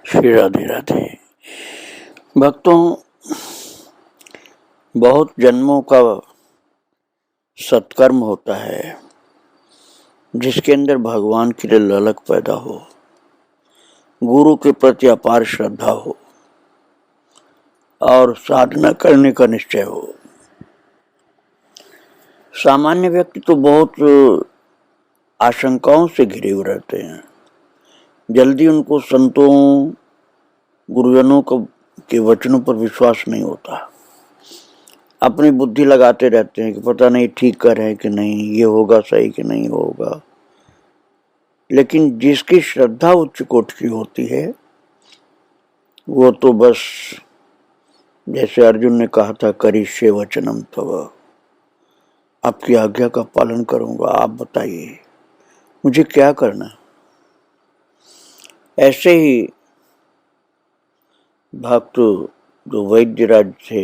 श्री राधे राधे। भक्तों, बहुत जन्मों का सत्कर्म होता है जिसके अंदर भगवान के लिए ललक पैदा हो, गुरु के प्रति अपार श्रद्धा हो और साधना करने का निश्चय हो। सामान्य व्यक्ति तो बहुत आशंकाओं से घिरे हुए रहते हैं। जल्दी उनको संतों गुरुजनों के वचनों पर विश्वास नहीं होता। अपनी बुद्धि लगाते रहते हैं कि पता नहीं ठीक कर है कि नहीं, ये होगा सही कि नहीं होगा। लेकिन जिसकी श्रद्धा उच्च कोटि की होती है वो तो बस जैसे अर्जुन ने कहा था, करिष्ये वचनम तव, आपकी आज्ञा का पालन करूंगा, आप बताइए मुझे क्या करना। ऐसे ही भक्त जो वैद्यराज थे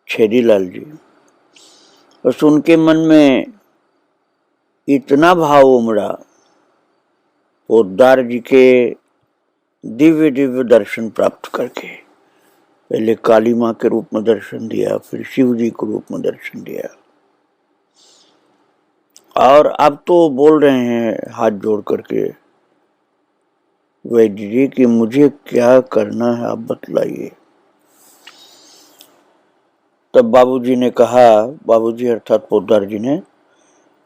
छेदीलाल जी, बस उनके मन में इतना भाव उमड़ा, पोद्दार जी के दिव्य दिव्य दर्शन प्राप्त करके। पहले काली माँ के रूप में दर्शन दिया, फिर शिव जी के रूप में दर्शन दिया, और अब तो बोल रहे हैं हाथ जोड़ करके, वैद्य जी कि मुझे क्या करना है आप बतलाइए। तब बाबूजी ने कहा, बाबूजी अर्थात पोद्दार जी ने,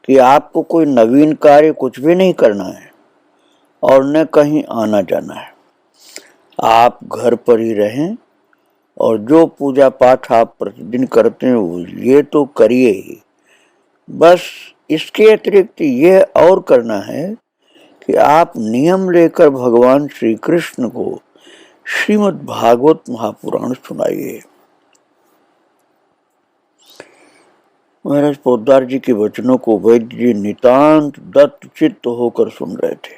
कि आपको कोई नवीन कार्य कुछ भी नहीं करना है और न कहीं आना जाना है। आप घर पर ही रहें और जो पूजा पाठ आप प्रतिदिन करते हैं ये तो करिए ही। बस इसके अतिरिक्त ये और करना है कि आप नियम लेकर भगवान श्री कृष्ण को श्रीमद् भागवत महापुराण सुनाइए। महाराज पोद्दार जी के वचनों को वैद्य जी नितांत दत्त चित्त होकर सुन रहे थे।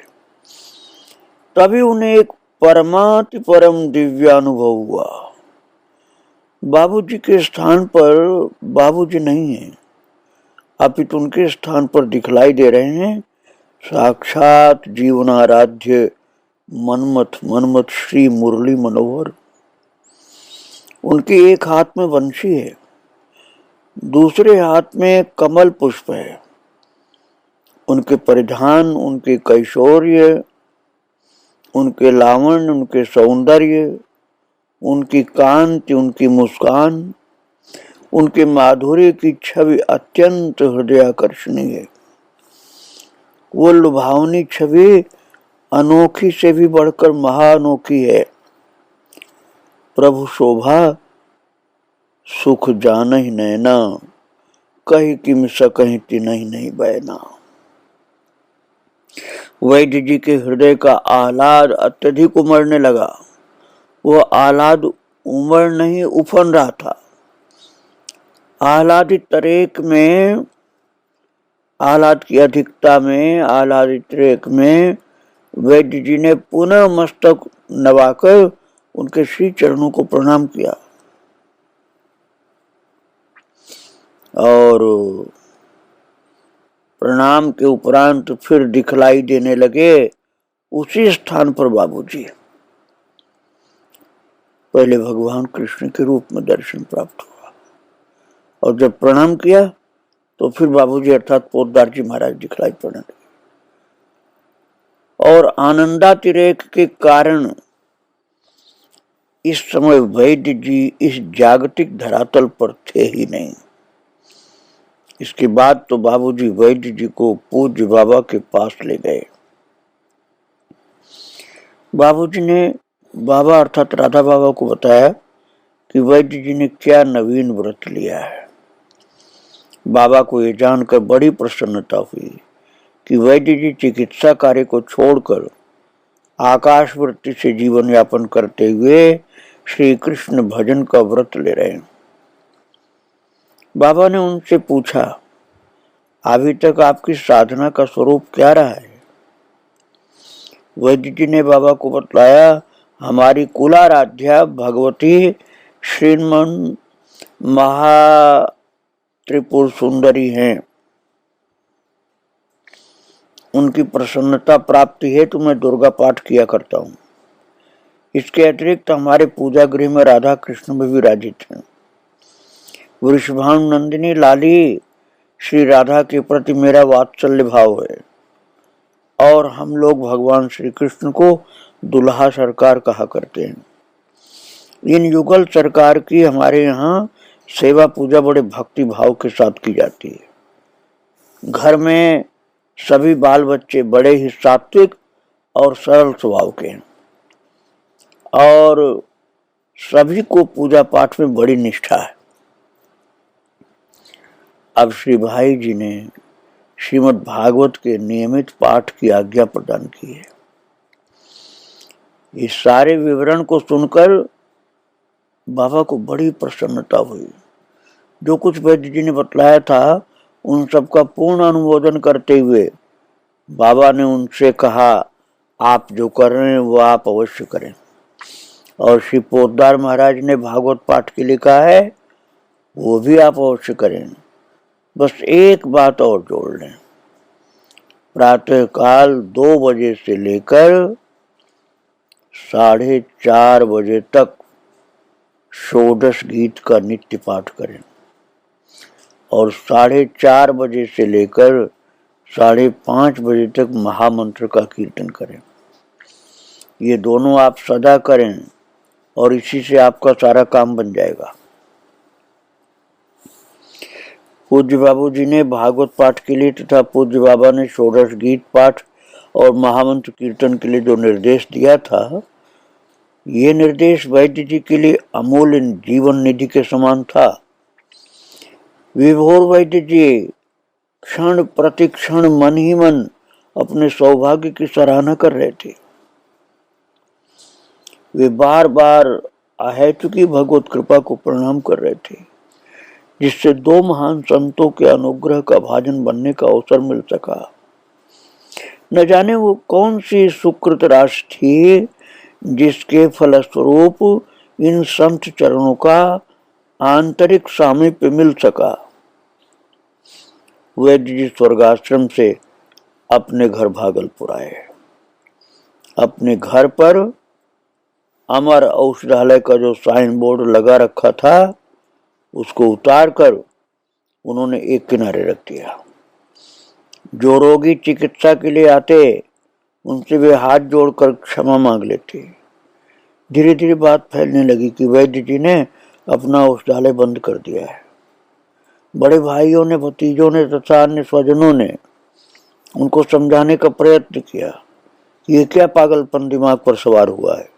तभी उन्हें एक परमाति परम दिव्य अनुभव हुआ। बाबूजी के स्थान पर बाबूजी नहीं है, अपितु उनके स्थान पर दिखलाई दे रहे हैं साक्षात जीवनाराध्य मन्मथ श्री मुरली मनोहर। उनके एक हाथ में वंशी है, दूसरे हाथ में कमल पुष्प है। उनके परिधान, उनके कैशोर्य, उनके लावण्य, उनके सौंदर्य, उनकी कांति, उनकी मुस्कान, उनके माधुर्य की छवि अत्यंत हृदयाकर्षणीय है। वो लुभावनी छवि अनोखी से भी बढ़कर महाअनोखी है। प्रभु शोभा सुख जानहि नैना, कही किम सकहि तिनहि नहीं बैना। वैद्य जी के हृदय का आह्लाद अत्यधिक उमड़ने लगा। वो आह्लाद उमड़ नहीं उफन रहा था। आह्लादित तरेक में, आह्लाद की अधिकता में, आह्लादित तरेक में वैद्य जी ने पुनः मस्तक नवाकर उनके श्री चरणों को प्रणाम किया और प्रणाम के उपरांत फिर दिखलाई देने लगे उसी स्थान पर बाबूजी। पहले भगवान कृष्ण के रूप में दर्शन प्राप्त हुआ और जब प्रणाम किया तो फिर बाबूजी अर्थात पोद्दार जी महाराज दिखलाई पड़ने लगे। और आनंदातिरेक के कारण इस समय वैद्य जी इस जागतिक धरातल पर थे ही नहीं। इसके बाद तो बाबूजी वैद्य जी को पूज्य बाबा के पास ले गए। बाबूजी ने बाबा अर्थात राधा बाबा को बताया कि वैद्य जी ने क्या नवीन व्रत लिया है। बाबा को ये जानकर बड़ी प्रसन्नता हुई कि वैद्य जी चिकित्सा कार्य को छोड़कर आकाश वृत्ति से जीवन यापन करते हुए श्री कृष्ण भजन का व्रत ले रहे हैं। बाबा ने उनसे पूछा, अभी तक आपकी साधना का स्वरूप क्या रहा है? वैद्य जी ने बाबा को बतलाया, हमारी कुलाराध्या भगवती श्रीमन महा त्रिपुर सुंदरी हैं। उनकी प्रसन्नता प्राप्ति हेतु मैं दुर्गा पाठ किया करता हूँ। इसके अतिरिक्त हमारे पूजा गृह में राधा कृष्ण भी विराजित हैं। वृषभानुनंदिनी लाली श्री राधा के प्रति मेरा वात्सल्य भाव है और हम लोग भगवान श्री कृष्ण को दुल्हा सरकार कहा करते हैं। इन युगल सरकार की हमारे यहाँ सेवा पूजा बड़े भक्ति भाव के साथ की जाती है। घर में सभी बाल बच्चे बड़े ही सात्विक और सरल स्वभाव के हैं और सभी को पूजा पाठ में बड़ी निष्ठा है। अब श्री भाई जी ने श्रीमद् भागवत के नियमित पाठ की आज्ञा प्रदान की है। इस सारे विवरण को सुनकर बाबा को बड़ी प्रसन्नता हुई। जो कुछ वैद्य जी ने बतलाया था उन सबका पूर्ण अनुमोदन करते हुए बाबा ने उनसे कहा, आप जो कर रहे हैं वो आप अवश्य करें। और श्री पोद्दार महाराज ने भागवत पाठ के लिए कहा है वो भी आप अवश्य करें। बस एक बात और जोड़ लें, प्रातःकाल 2 बजे से लेकर 4:30 बजे तक षोडश गीत का नित्य पाठ करें और 4:30 बजे से लेकर 5:30 बजे तक महामंत्र का कीर्तन करें। ये दोनों आप सदा करें और इसी से आपका सारा काम बन जाएगा। पूज्य बाबू जी ने भागवत पाठ के लिए तथा पूज्य बाबा ने षोडश गीत पाठ और महामंत्र कीर्तन के लिए जो निर्देश दिया था, ये निर्देश वैद्य जी के लिए अमूल्य जीवन निधि के समान था। विभोर वैद्य जी क्षण प्रति क्षण मन ही मन अपने सौभाग्य की सराहना कर रहे थे। वे बार बार अहेतुकी भगवत कृपा को प्रणाम कर रहे थे, जिससे 2 महान संतों के अनुग्रह का भाजन बनने का अवसर मिल सका। न जाने वो कौन सी सुकृत राशि थी जिसके फलस्वरूप इन संत चरणों का आंतरिक सामीप्य मिल सका। वैद्य जी स्वर्गाश्रम से अपने घर भागलपुर आए। अपने घर पर अमर औषधालय का जो साइन बोर्ड लगा रखा था उसको उतार कर उन्होंने एक किनारे रख दिया। जो रोगी चिकित्सा के लिए आते उनसे वे हाथ जोड़कर क्षमा मांग लेते। धीरे धीरे बात फैलने लगी कि वैद्य जी ने अपना औषधालय बंद कर दिया है। बड़े भाइयों ने, भतीजों ने तथा अन्य स्वजनों ने उनको समझाने का प्रयत्न किया कि ये क्या पागलपन दिमाग पर सवार हुआ है,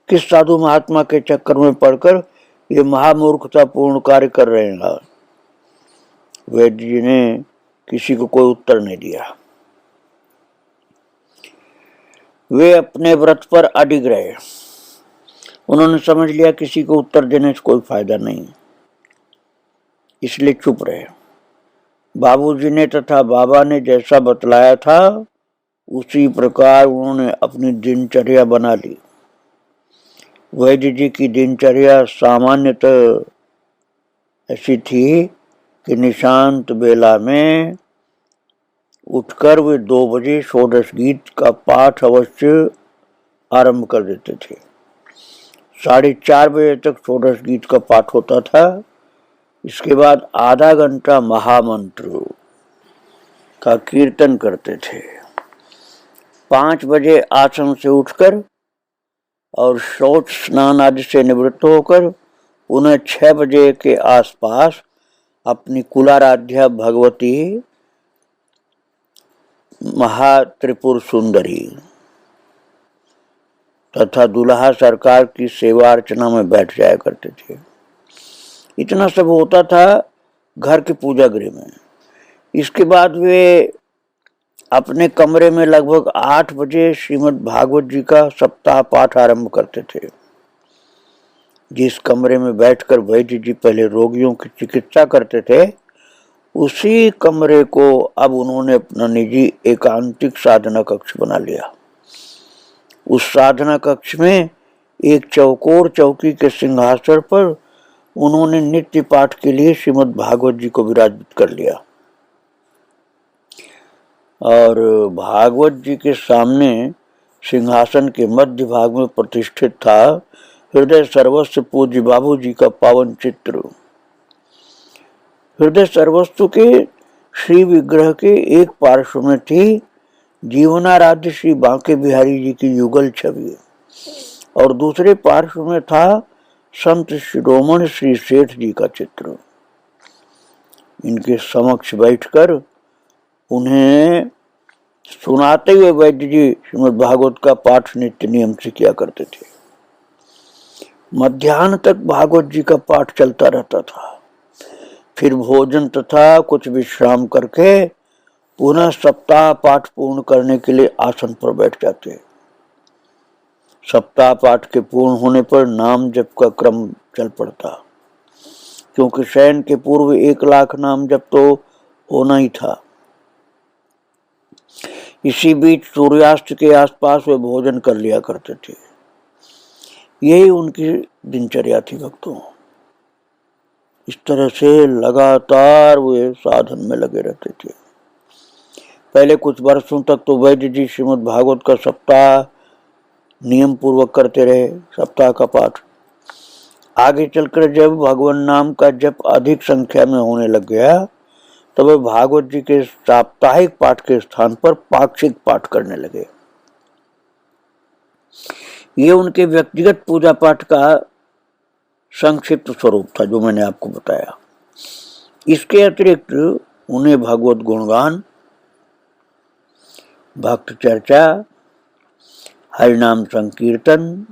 किस साधु महात्मा के चक्कर में पड़कर ये महामूर्खतापूर्ण कार्य कर रहे हैं। वैद्य जी ने किसी को कोई उत्तर नहीं दिया। वे अपने व्रत पर अडिग रहे। उन्होंने समझ लिया किसी को उत्तर देने से कोई फायदा नहीं, इसलिए चुप रहे। बाबूजी ने तथा बाबा ने जैसा बतलाया था उसी प्रकार उन्होंने अपनी दिनचर्या बना ली। वैद्य जी की दिनचर्या सामान्यतः ऐसी थी कि निशांत बेला में उठकर वे 2 बजे षोडश गीत का पाठ अवश्य आरंभ कर देते थे। 4:30 बजे तक षोडश गीत का पाठ होता था। इसके बाद आधा घंटा महामंत्र का कीर्तन करते थे। 5 बजे आसन से उठकर और शौच स्नान आदि से निवृत्त होकर उन्हें 6 बजे के आसपास अपनी कुलाराध्या भगवती महात्रिपुर सुंदरी तथा दुल्हा सरकार की सेवा अर्चना में बैठ जाया करते थे। इतना सब होता था घर के पूजा गृह में। इसके बाद वे अपने कमरे में लगभग 8 बजे श्रीमद् भागवत जी का सप्ताह पाठ आरंभ करते थे। जिस कमरे में बैठकर वैद्य जी पहले रोगियों की चिकित्सा करते थे, उसी कमरे को अब उन्होंने अपना निजी एकांतिक साधना कक्ष बना लिया। उस साधना कक्ष में एक चौकोर चौकी के सिंहासन पर उन्होंने नित्य पाठ के लिए श्रीमद् भागवत जी को विराजित कर लिया और भागवत जी के सामने सिंहासन के मध्य भाग में प्रतिष्ठित था हृदय सर्वस्व पूज्य बाबू जी का पावन चित्र। हृदय सर्वस्व के श्री विग्रह के एक पार्श्व में थी जीवनाराध्य श्री बांके बिहारी जी की युगल छवि और दूसरे पार्श्व में था संत शिरोमणि श्री सेठ जी का चित्र। इनके समक्ष बैठकर उन्हें सुनाते हुए वैद्य जी श्रीमद् भागवत का पाठ नित्य नियम से किया करते थे। मध्याह्न तक भागवत जी का पाठ चलता रहता था, फिर भोजन तथा कुछ विश्राम करके पुनः सप्ताह पाठ पूर्ण करने के लिए आसन पर बैठ जाते। सप्ताह पाठ के पूर्ण होने पर नाम जप का क्रम चल पड़ता, क्योंकि शयन के पूर्व 1,00,000 नाम जप तो होना ही था। इसी बीच सूर्यास्त के आसपास वे भोजन कर लिया करते थे। यही उनकी दिनचर्या थी भक्तों। इस तरह से लगातार वे साधन में लगे रहते थे। पहले कुछ वर्षों तक तो वैद्य जी श्रीमद् भागवत का सप्ताह नियम पूर्वक करते रहे, सप्ताह का पाठ। आगे चलकर जब भगवान नाम का जप अधिक संख्या में होने लग गया तब वे भागवत जी के साप्ताहिक पाठ के स्थान पर पाक्षिक पाठ करने लगे। ये उनके व्यक्तिगत पूजा पाठ का संक्षिप्त स्वरूप था जो मैंने आपको बताया। इसके अतिरिक्त उन्हें भगवत गुणगान, भक्त चर्चा, हरिनाम संकीर्तन,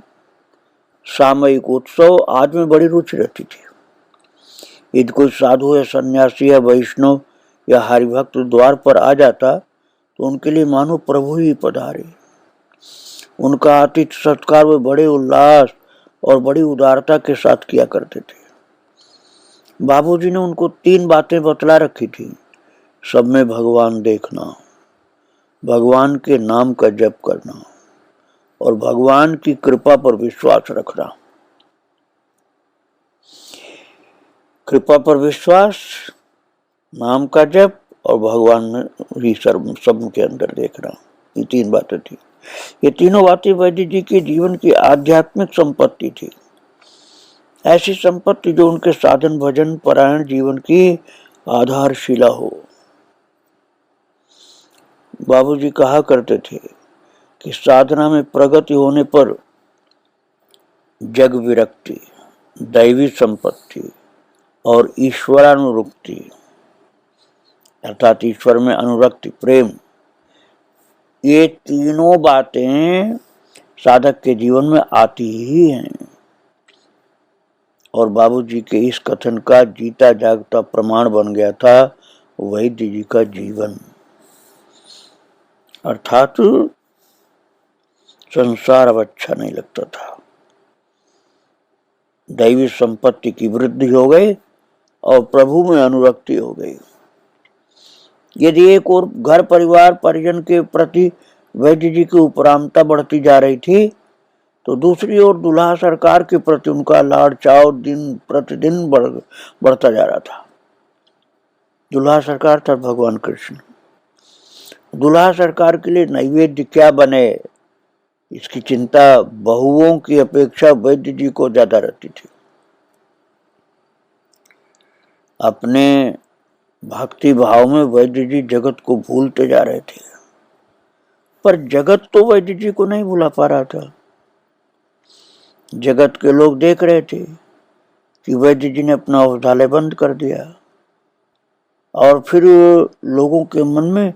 सामयिक उत्सव आदि में बड़ी रुचि रहती थी। यदि कोई साधु या सन्यासी या वैष्णव या हरिभक्त द्वार पर आ जाता तो उनके लिए मानो प्रभु ही पधारे। उनका आतिथ्य सत्कार वे बड़े उल्लास और बड़ी उदारता के साथ किया करते थे। बाबूजी ने उनको 3 बातें बतला रखी थी। सब में भगवान देखना, भगवान के नाम का जप करना और भगवान की कृपा पर विश्वास रखना। कृपा पर विश्वास, नाम का जप और भगवान में ही सब के अंदर देखना, ये 3 बातें थी। ये तीनों बातें वैद्य जी के जीवन की आध्यात्मिक संपत्ति थी। ऐसी संपत्ति जो उनके साधन भजन परायण जीवन की आधारशिला हो। बाबूजी कहा करते थे कि साधना में प्रगति होने पर जग विरक्ति, दैवी संपत्ति और ईश्वरानुरक्ति अर्थात ईश्वर में अनुरक्ति, प्रेम, ये तीनों बातें साधक के जीवन में आती ही हैं। और बाबूजी के इस कथन का जीता जागता प्रमाण बन गया था वैद्य जी का जीवन। अर्थात संसार अब अच्छा नहीं लगता था, दैवी संपत्ति की वृद्धि हो गई और प्रभु में अनुरक्ति हो गई। यदि एक और घर परिवार परिजन के प्रति वैद्य जी की उपरामता बढ़ती जा रही थी तो दूसरी ओर दुल्हा सरकार के प्रति उनका लाड़ चाव दिन प्रतिदिन बढ़ता जा रहा था। दुल्हा सरकार था भगवान कृष्ण। दुल्हा सरकार के लिए नैवेद्य क्या बने इसकी चिंता बहुओं की अपेक्षा वैद्य जी को ज्यादा रहती थी। अपने भक्ति भाव में वैद्य जी जगत को भूलते जा रहे थे, पर जगत तो वैद्य जी को नहीं भुला पा रहा था। जगत के लोग देख रहे थे कि वैद्य जी ने अपना औषधालय बंद कर दिया और फिर लोगों के मन में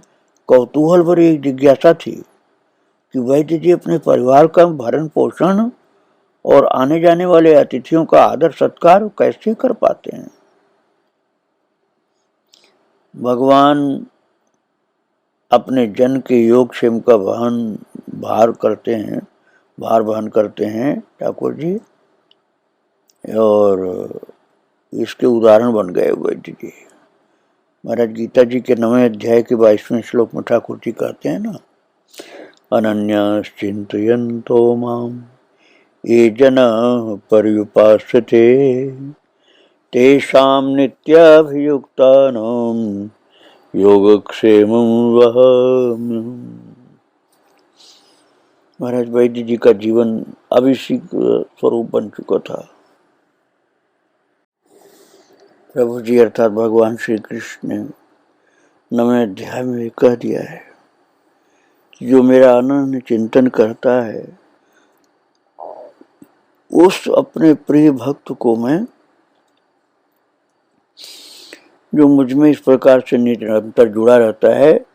कौतूहल भरी जिज्ञासा थी कि वैद्य जी अपने परिवार का भरण पोषण और आने जाने वाले अतिथियों का आदर सत्कार कैसे कर पाते हैं। भगवान अपने जन के योगक्षेम का भार वहन करते हैं ठाकुर जी, और इसके उदाहरण बन गए वैद्य जी। महाराज गीता जी के 9वें अध्याय के 22वें श्लोक में ठाकुर जी कहते हैं ना, अनन्यश्चिन्तयन्तो माम ये जनाः पर्युपासते तेषां नित्याभियुक्तानां योगक्षेमं वहाम्यहम्। महाराज वैद्य जी का जीवन अभिषेक स्वरूप बन चुका था। प्रभु जी अर्थात भगवान श्री कृष्ण ने 9वें अध्याय में कह दिया है कि जो मेरा अनन्य चिंतन करता है उस अपने प्रिय भक्त को मैं, जो मुझ में इस प्रकार से निरंतर जुड़ा रहता है,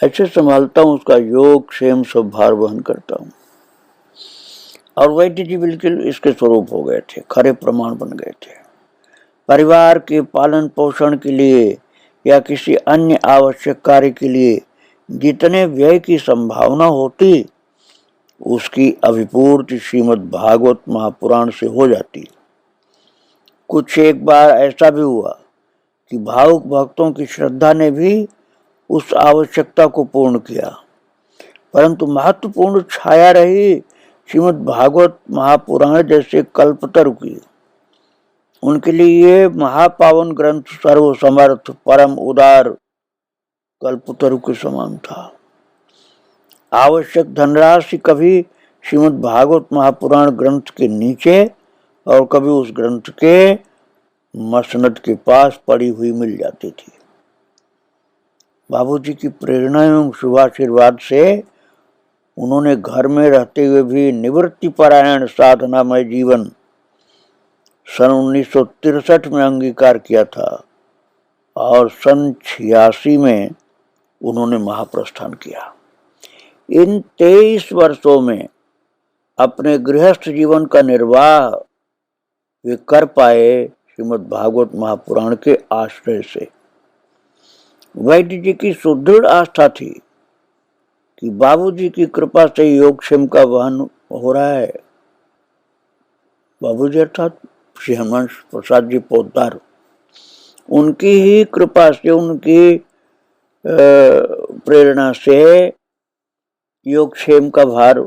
ऐसे संभालता हूँ, उसका योग क्षेम सब भार वहन करता हूँ। और वैद्य जी बिल्कुल इसके स्वरूप हो गए थे, खरे प्रमाण बन गए थे। परिवार के पालन पोषण के लिए या किसी अन्य आवश्यक कार्य के लिए जितने व्यय की संभावना होती, उसकी अभिपूर्ति श्रीमद् भागवत महापुराण से हो जाती। कुछ एक बार ऐसा भी हुआ कि भावुक भक्तों की श्रद्धा ने भी उस आवश्यकता को पूर्ण किया, परंतु महत्वपूर्ण छाया रही श्रीमद् भागवत महापुराण जैसे कल्पतरु की। उनके लिए ये महापावन ग्रंथ सर्वसमर्थ परम उदार कल्पतरु के समान था। आवश्यक धनराशि कभी श्रीमद् भागवत महापुराण ग्रंथ के नीचे और कभी उस ग्रंथ के मसनद के पास पड़ी हुई मिल जाती थी। बाबूजी की प्रेरणा एवं शुभाशीर्वाद से उन्होंने घर में रहते हुए भी निवृत्ति परायण साधनामय जीवन सन 1963 में अंगीकार किया था और सन 86 में उन्होंने महाप्रस्थान किया। इन 23 वर्षों में अपने गृहस्थ जीवन का निर्वाह वे कर पाए श्रीमद् भागवत महापुराण के आश्रय से। वैद्य जी की सुदृढ़ आस्था थी कि बाबूजी की कृपा से योगक्षेम का वहन हो रहा है। बाबूजी अर्थात श्री हनुमान प्रसाद जी पोद्दार, उनकी ही कृपा से, उनकी प्रेरणा से योगक्षेम का भार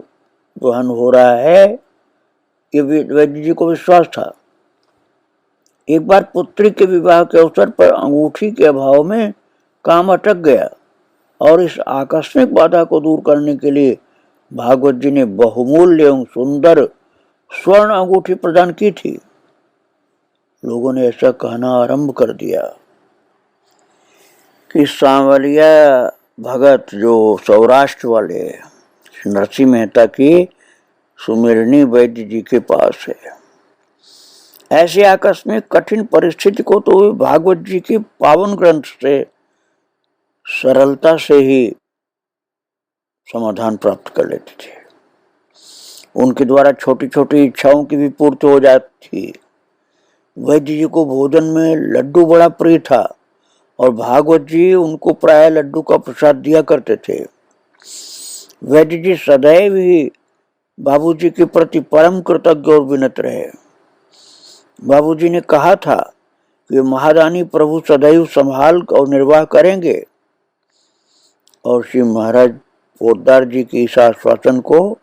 वहन हो रहा है, ये वैद्य जी को विश्वास था। एक बार पुत्री के विवाह के अवसर पर अंगूठी के अभाव में काम अटक गया और इस आकस्मिक बाधा को दूर करने के लिए भागवत जी ने बहुमूल्य एवं सुंदर स्वर्ण अंगूठी प्रदान की थी। लोगों ने ऐसा कहना आरंभ कर दिया कि सांवलिया भगत जो सौराष्ट्र वाले नरसिंह मेहता की सुमेरनी वैद्य जी के पास है। ऐसे आकस्मिक कठिन परिस्थिति को तो वे भागवत जी के पावन ग्रंथ से सरलता से ही समाधान प्राप्त कर लेते थे। उनके द्वारा छोटी छोटी इच्छाओं की भी पूर्ति हो जाती थी। वैद्य जी को भोजन में लड्डू बड़ा प्रिय था और भागवत जी उनको प्राय लड्डू का प्रसाद दिया करते थे। वैद्य जी सदैव ही बाबूजी के प्रति परम कृतज्ञ और विनम्र रहे। बाबूजी ने कहा था कि महादानी प्रभु सदैव संभाल और निर्वाह करेंगे और श्री महाराज पोद्दार जी के इस आश्वासन को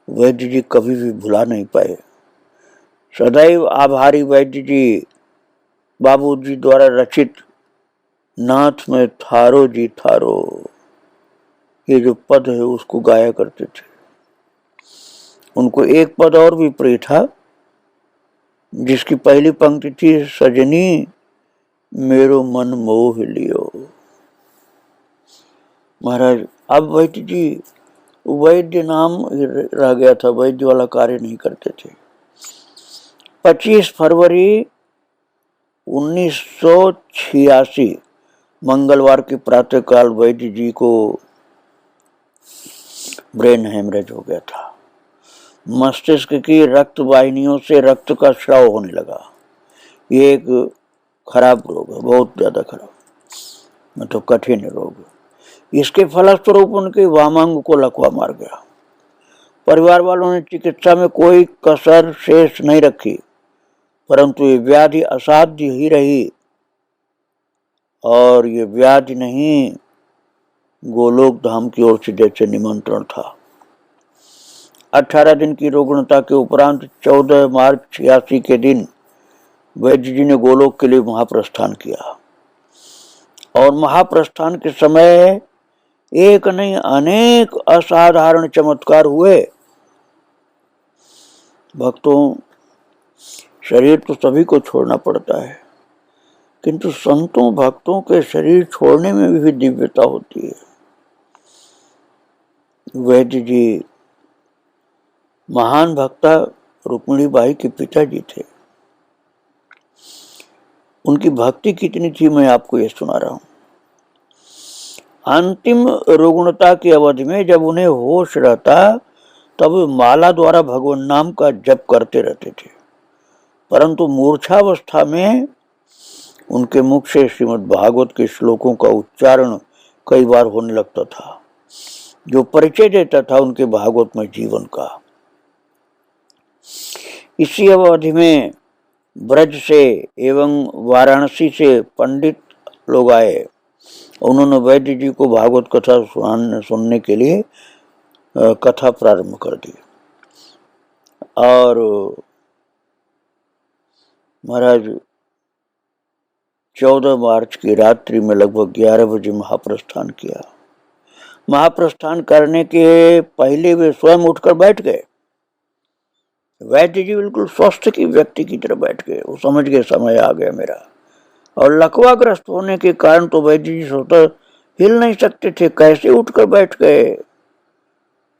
वैद्य जी कभी भी भुला नहीं पाए। सदैव आभारी वैद्य जी बाबूजी द्वारा रचित नाथ में थारो जी थारो, ये जो पद है उसको गाया करते थे। उनको एक पद और भी प्रिय था जिसकी पहली पंक्ति थी, सजनी मेरो मन मोह लियो। महाराज अब वैद्य जी, वैद्य नाम रह गया था, वैद्य वाला कार्य नहीं करते थे। 25 फरवरी 1986 मंगलवार के प्रातःकाल वैद्य जी को ब्रेन हेमरेज हो गया था। मस्तिष्क की रक्त वाहिनियों से रक्त का स्राव होने लगा। ये एक खराब रोग है, बहुत ज्यादा खराब, मतलब कठिन रोग। इसके फलस्वरूप उनके वामांग को लकवा मार गया। परिवार वालों ने चिकित्सा में कोई कसर शेष नहीं रखी, परंतु ये व्याधि असाध्य ही रही और ये व्याधि नहीं गोलोक धाम की ओर से जैसे निमंत्रण था। 18 दिन की रुग्णता के उपरांत 14 मार्च 86 के दिन वैद्य जी ने गोलोक के लिए महाप्रस्थान किया और महाप्रस्थान के समय एक नहीं अनेक असाधारण चमत्कार हुए। भक्तों, शरीर तो सभी को छोड़ना पड़ता है, किंतु संतों भक्तों के शरीर छोड़ने में भी दिव्यता होती है। वैद्य जी महान भक्ता रुक्मिणी बाई के पिताजी थे। उनकी भक्ति कितनी थी मैं आपको ये सुना रहा हूं। अंतिम रुग्णता की अवधि में जब उन्हें होश रहता तब वे माला द्वारा भगवान नाम का जप करते रहते थे, परंतु मूर्छावस्था में उनके मुख से श्रीमद् भागवत के श्लोकों का उच्चारण कई बार होने लगता था, जो परिचय देता था उनके भागवत में जीवन का। इसी अवधि में ब्रज से एवं वाराणसी से पंडित लोग आए। उन्होंने वैद्य जी को भागवत कथा सुनने के लिए कथा प्रारंभ कर दी। और महाराज 14 मार्च की रात्रि में लगभग 11 बजे महाप्रस्थान किया। महाप्रस्थान करने के पहले वे स्वयं उठकर बैठ गए। वैद्य जी बिल्कुल स्वस्थ की व्यक्ति की तरह बैठ गए। वो समझ गए समय आ गया मेरा। और लकवाग्रस्त होने के कारण तो वैद्य जी स्वतः हिल नहीं सकते थे, कैसे उठकर बैठ गए।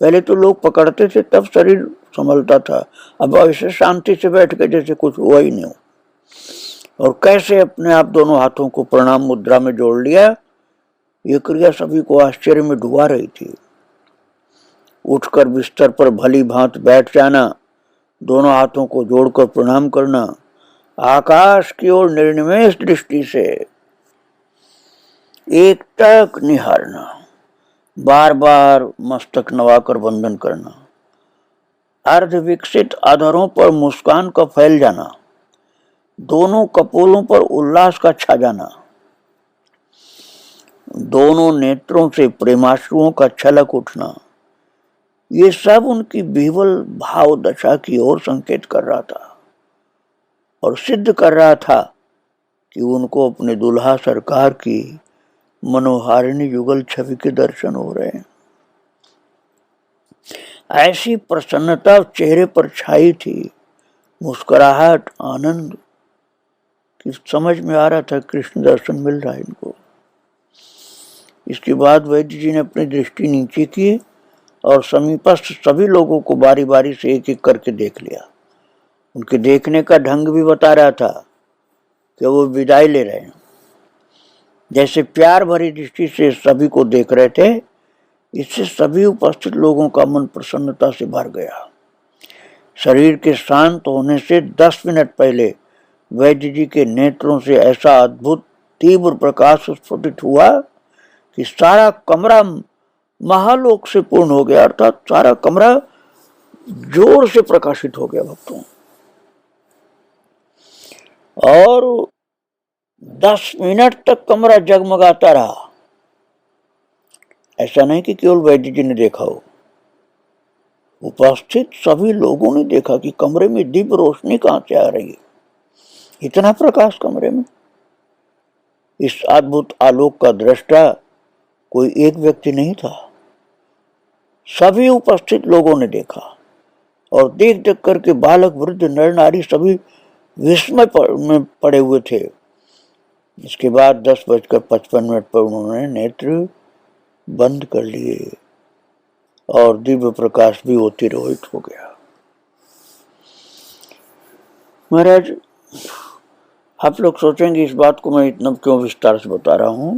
पहले तो लोग पकड़ते थे तब शरीर संभलता था, अब ऐसे शांति से बैठ गए जैसे कुछ हुआ ही नहीं हो। और कैसे अपने आप दोनों हाथों को प्रणाम मुद्रा में जोड़ लिया, ये क्रिया सभी को आश्चर्य में डुबा रही थी। उठकर बिस्तर पर भली भांति बैठ जाना, दोनों हाथों को जोड़कर प्रणाम करना, आकाश की ओर निर्निमेष दृष्टि से एकटक निहारना, बार बार मस्तक नवाकर वंदन करना, अर्ध विकसित अधरों पर मुस्कान का फैल जाना, दोनों कपोलों पर उल्लास का छा जाना, दोनों नेत्रों से प्रेमाश्रुओं का छलक उठना, ये सब उनकी विह्वल भाव दशा की ओर संकेत कर रहा था और सिद्ध कर रहा था कि उनको अपने दुल्हा सरकार की मनोहारिणी युगल छवि के दर्शन हो रहे हैं। ऐसी प्रसन्नता चेहरे पर छाई थी, मुस्कुराहट, आनंद कि समझ में आ रहा था कृष्ण दर्शन मिल रहा है इनको। इसके बाद वैद्य जी ने अपनी दृष्टि नीचे की और समीपस्थ सभी लोगों को बारी बारी से एक एक करके देख लिया। उनके देखने का ढंग भी बता रहा था कि वो विदाई ले रहे हैं। जैसे प्यार भरी दृष्टि से सभी को देख रहे थे, इससे सभी उपस्थित लोगों का मन प्रसन्नता से भर गया। शरीर के शांत होने से 10 मिनट पहले वैद्य जी के नेत्रों से ऐसा अद्भुत तीव्र प्रकाश स्फुटित हुआ कि सारा कमरा महालोक से पूर्ण हो गया, अर्थात सारा कमरा जोर से प्रकाशित हो गया भक्तों। और 10 मिनट तक कमरा जगमगाता रहा। ऐसा नहीं कि केवल वैद्य जी ने देखा हो, उपस्थित सभी लोगों ने देखा कि कमरे में दिव्य रोशनी कहां से आ रही है, इतना प्रकाश कमरे में। इस अद्भुत आलोक का दृष्टा कोई एक व्यक्ति नहीं था, सभी उपस्थित लोगों ने देखा। और देख देख करके बालक, वृद्ध, नर नारी सभी विस्मय में पड़े हुए थे। इसके बाद 10:55 पर उन्होंने नेत्र बंद कर लिए और दिव्य प्रकाश भी अतिरोहित हो गया। महाराज, आप लोग सोचेंगे इस बात को मैं इतना क्यों विस्तार से बता रहा हूं।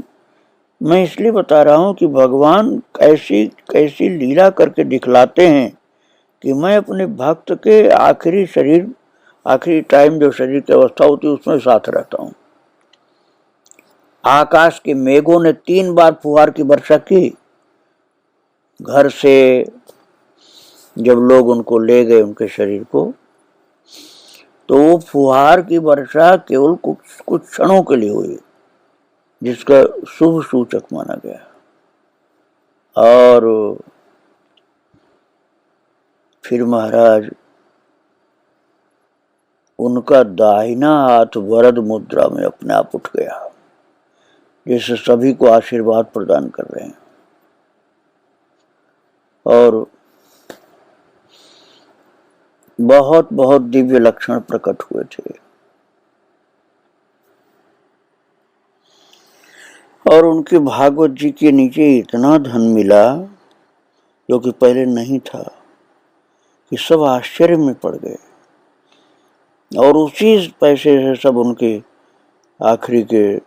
मैं इसलिए बता रहा हूं कि भगवान कैसी कैसी लीला करके दिखलाते हैं कि मैं अपने भक्त के आखिरी टाइम जो शरीर की अवस्था होती है उसमें साथ रहता हूं। आकाश के मेघों ने 3 बार फुहार की वर्षा की। घर से जब लोग उनको ले गए उनके शरीर को, तो वो फुहार की वर्षा केवल कुछ क्षणों के लिए हुई, जिसका शुभ सूचक माना गया। और फिर महाराज उनका दाहिना हाथ वरद मुद्रा में अपने आप उठ गया, जैसे सभी को आशीर्वाद प्रदान कर रहे हैं। और बहुत बहुत दिव्य लक्षण प्रकट हुए थे। और उनके भागवत जी के नीचे इतना धन मिला जो कि पहले नहीं था, कि सब आश्चर्य में पड़ गए। और उसी पैसे से सब उनके आखिरी के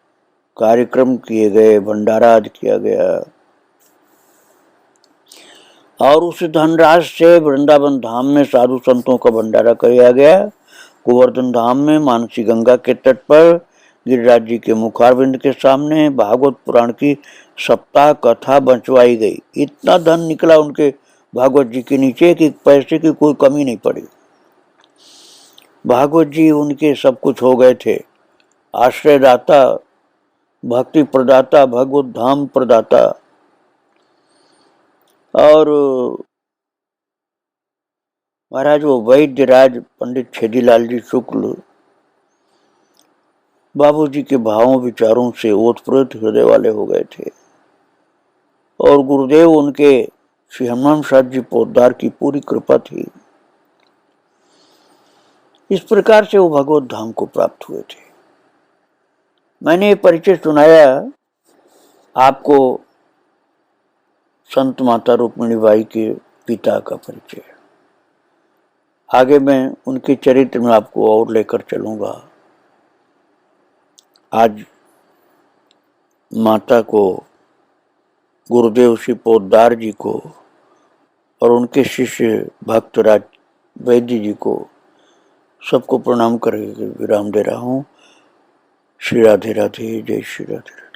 कार्यक्रम किए गए, भंडारा आदि किया गया। और उस धनराशि से वृंदावन धाम में साधु संतों का भंडारा किया गया। गोवर्धन धाम में मानसी गंगा के तट पर गिरिराज जी के मुखारविंद के सामने भागवत पुराण की सप्ताह कथा बंचवाई गई। इतना धन निकला उनके भागवत जी के नीचे कि पैसे की कोई कमी नहीं पड़ी। भागवत जी उनके सब कुछ हो गए थे, आश्रयदाता, भक्ति प्रदाता, भगवत धाम प्रदाता। और महाराज वो वैद्यराज पंडित छेदीलाल जी शुक्ल बाबूजी के भावों विचारों से ओतप्रोत हृदय वाले हो गए थे। और गुरुदेव उनके श्री हनुमान साहब जी पोद्दार की पूरी कृपा थी। इस प्रकार से वो भगवत धाम को प्राप्त हुए थे। मैंने ये परिचय सुनाया आपको संत माता रुक्मिणी बाई के पिता का परिचय। आगे मैं उनके चरित्र में आपको और लेकर चलूंगा। आज माता को, गुरुदेव श्री पोद्दार जी को और उनके शिष्य भक्तराज वैद्य जी को सबको प्रणाम करके विराम दे रहा हूँ। श्री राधे राधे, जय श्री राधे।